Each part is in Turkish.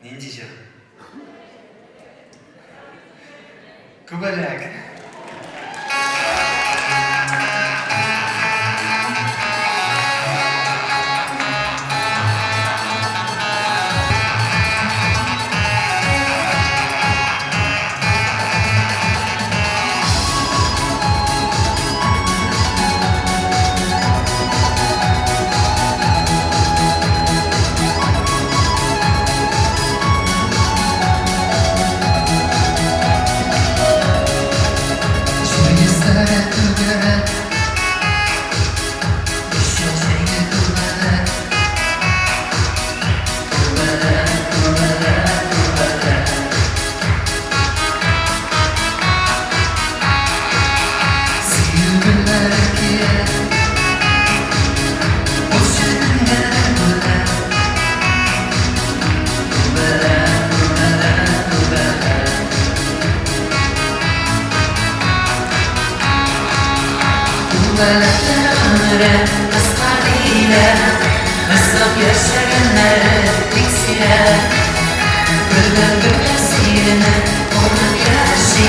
인지죠. 구발약. Ömre kıskanıyla Hesap yaşayanları diksile Bülbül gülesine onu gerçi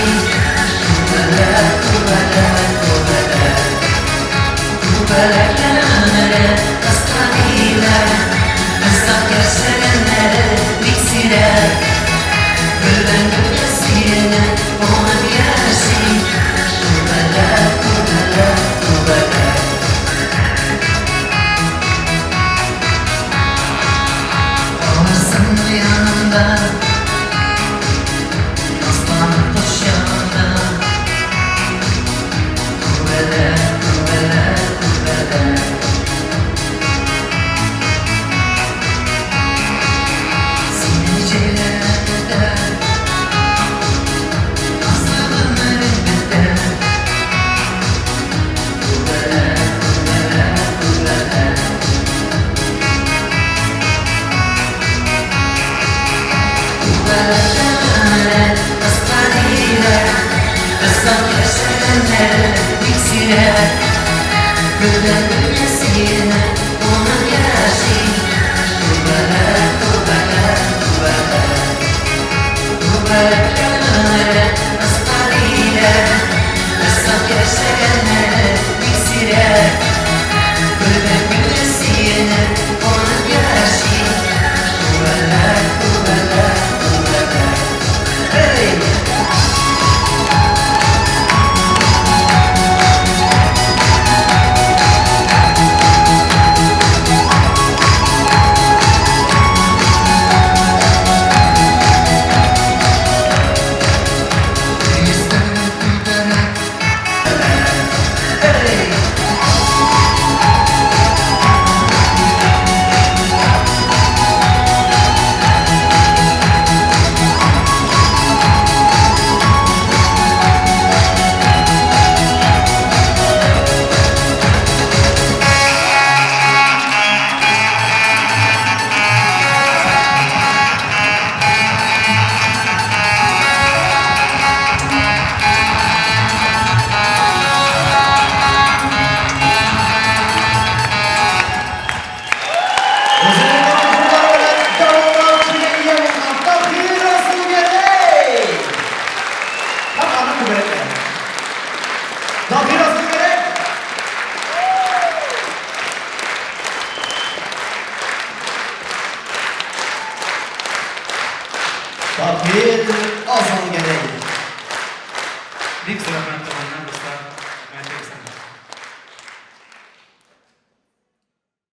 Kubala, kubala, kubala Kubala ömre kıskanıyla Hesap yaşayanları diksile Bülbül gülesine onu gerçi Kubala, kubala, kubala Olasın yanımda Aslanım koşağında Kubala, kubala, kubala Sinircelerde Aslanım elbette Kubala, kubala, kubala Kubala aslanıyla Hesap yaşayanları diksile Gülden gülesine onun yaşı Kubala, kubala, kubala Kubala aslanıyla Hesap yaşayanları diksile Gülden gülesine onun yaşı Kubala, kubala, kubala Hey! Takdir azal gerek. Dik sıra ben tamamına.